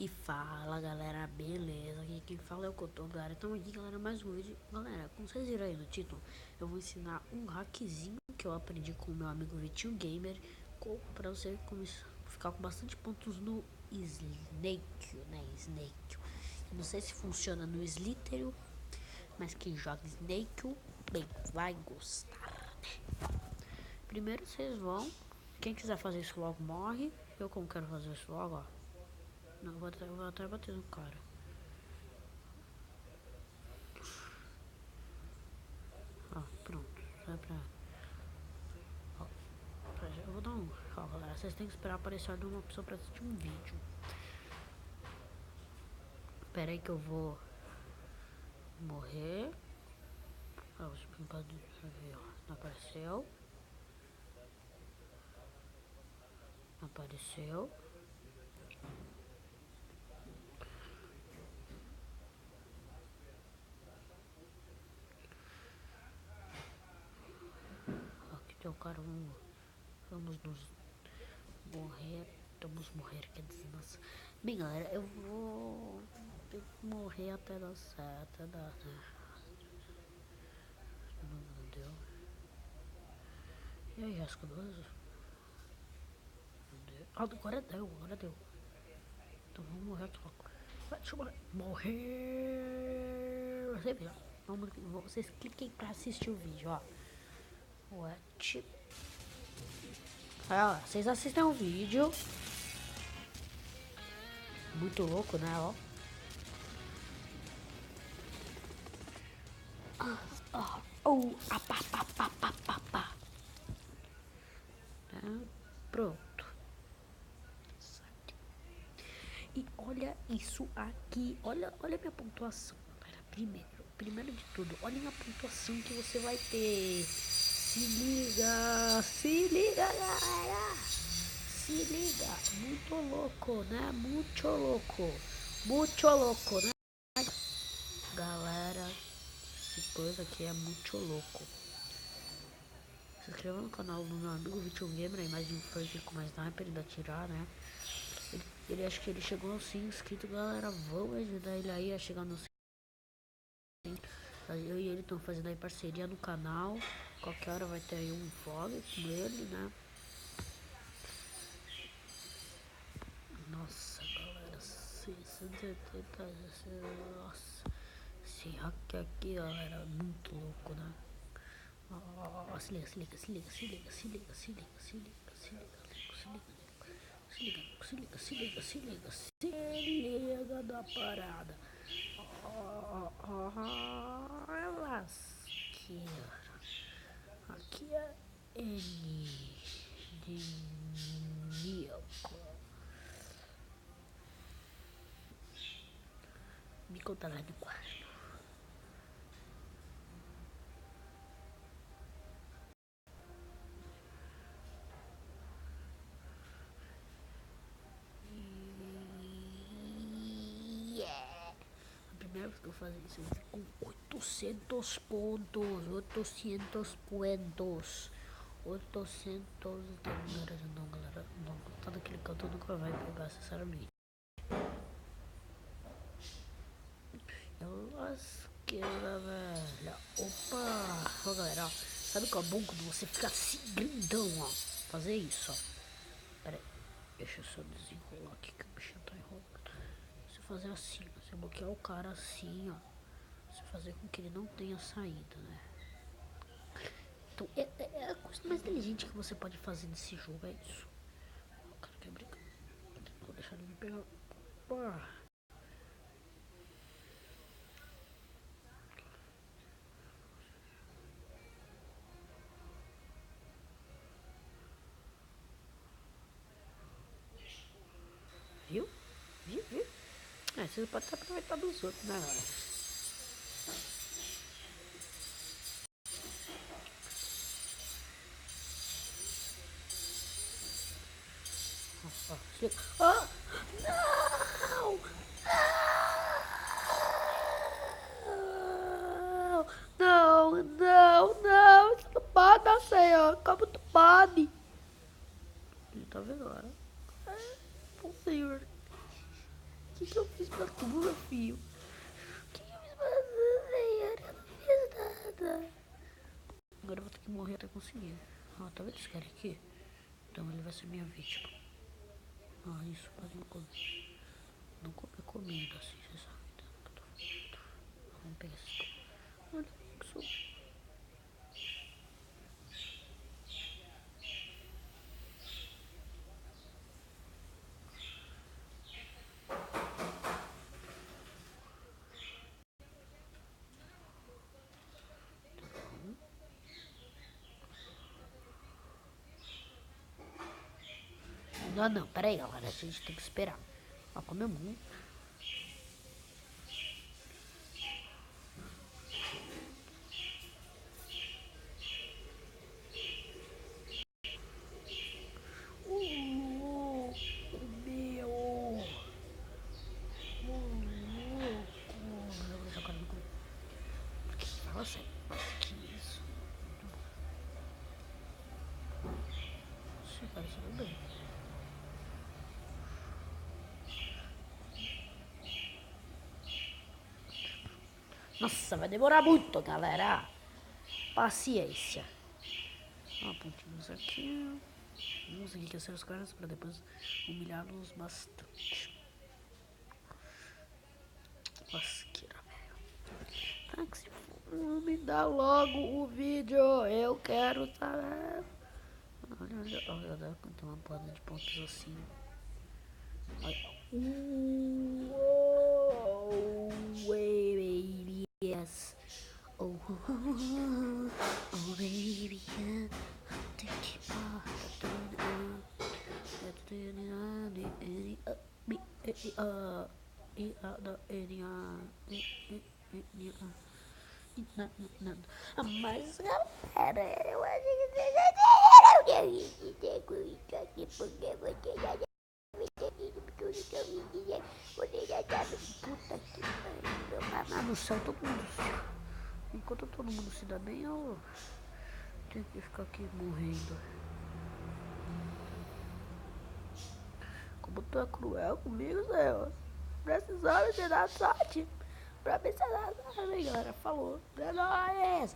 E fala galera, beleza? Aqui quem fala é o Cotô, galera. Então aqui galera, mais um vídeo. Galera, como vocês viram aí no título, eu vou ensinar um hackzinho que eu aprendi com o meu amigo Vitinho Gamer, pra você ficar com bastante pontos no Snake, né? Snake. Eu não sei se funciona no Slitter, mas quem joga Snake, bem, vai gostar, né? Primeiro vocês vão, quem quiser fazer isso logo morre. Eu como quero fazer isso logo, ó. Não, vou até bater no cara. Ó, pronto. Vai pra... Ó, eu vou dar um... Ó, galera, vocês têm que esperar aparecer de uma opção pra assistir um vídeo. Pera aí que eu vou... morrer. Ó, pode ver, ó. Não apareceu. Não apareceu. Aqui tem o cara, vamos nos morrer. Vamos morrer, quer dizer, nossa. Bem, galera, eu vou ter que morrer até dar certo, né? Não deu. E aí, Jéssica, beleza? Agora deu, agora deu. Então vamos morrer aqui logo. Deixa eu morrer. Vocês cliquem pra assistir o vídeo, ó. What? Ó, vocês assistem o vídeo. Muito louco, né, ó. Pá. Pronto. E olha isso aqui. Olha minha pontuação. Primeiro de tudo, olha a pontuação que você vai ter. Se liga, galera. Se liga. Muito louco, né? Muito louco, né? Galera, esse coisa aqui é muito louco. Se inscreva no canal do meu amigo Vitinho Gamer, aí mais de um funk com mais sniper ainda atirar, né? Ele acho que ele chegou aos 100 inscritos, galera. Vamos ajudar ele aí a chegar nos 100. Eu e ele estão fazendo aí parceria no canal. Qualquer hora vai ter aí um vlog com ele, né? Nossa, galera, 680. Nossa, esse hack aqui, galera, é muito louco, né? Ó, se liga. Se liga da parada. Lasqueira. Aqui é N de Nico. Me conta lá do quarto. A primeira vez que eu faço isso, eu fico com 800 pontos. 800 pontos. 800. Não, galera. Não, tá daquele canto nunca vai pegar, sinceramente. Lasqueira, velho. Opa! Ó, galera, ó. Sabe o que é bom quando você fica assim, grandão, ó? Fazer isso, ó. Pera aí. Deixa eu só desenrolar aqui que o bichinho tá enrolando. Você fazer assim, você bloquear o cara assim, ó. Você fazer com que ele não tenha saída, né? Então, é a coisa mais inteligente que você pode fazer nesse jogo, é isso. O cara quer brincar. Vou deixar ele me pegar. Opa! Viu? Viu? Você pode se aproveitar dos outros, né, galera? Oh, não! Não! Isso não pode dar certo. Como tu pode? Ele tá vendo agora? Por senhor. que eu fiz pra tu, meu filho? O que eu fiz pra tu, senhor? Eu não fiz nada. Agora eu vou ter que morrer até conseguir. Ó, tá vendo esse cara aqui? Então ele vai ser minha vítima. Ah, isso, pode não comer. Não comer comida assim, você sabe. Então, que eu tô falando. Vamos pegar esse pão. Olha isso. Não, não, peraí, galera. A gente tem que esperar. Ó, comeu muito. Meu. Eu vou deixar o cara no cu. Fala sério. Que isso? Esse cara saiu bem. Nossa, vai demorar muito, galera. Paciência. Ó, pontinhos aqui. Vamos enriquecer os caras pra depois humilhá-los bastante. Lasqueira, velho. Ah, que se for, me dá logo o vídeo. Eu quero saber. Olha, tem uma porra de pontos assim. Olha. Baby, yes. Oh, baby, yeah. Mas galera, eu acho que você já com isso aqui porque você já deve ter visto tudo que eu vim dizer. Você já sabe, puta que pariu. Mas no céu todo mundo. Enquanto todo mundo se dá bem, eu tenho que ficar aqui morrendo. Como tu é cruel comigo, Senhor. Precisava te dar sorte. Pra pensar nada, galera. Falou. É nóis.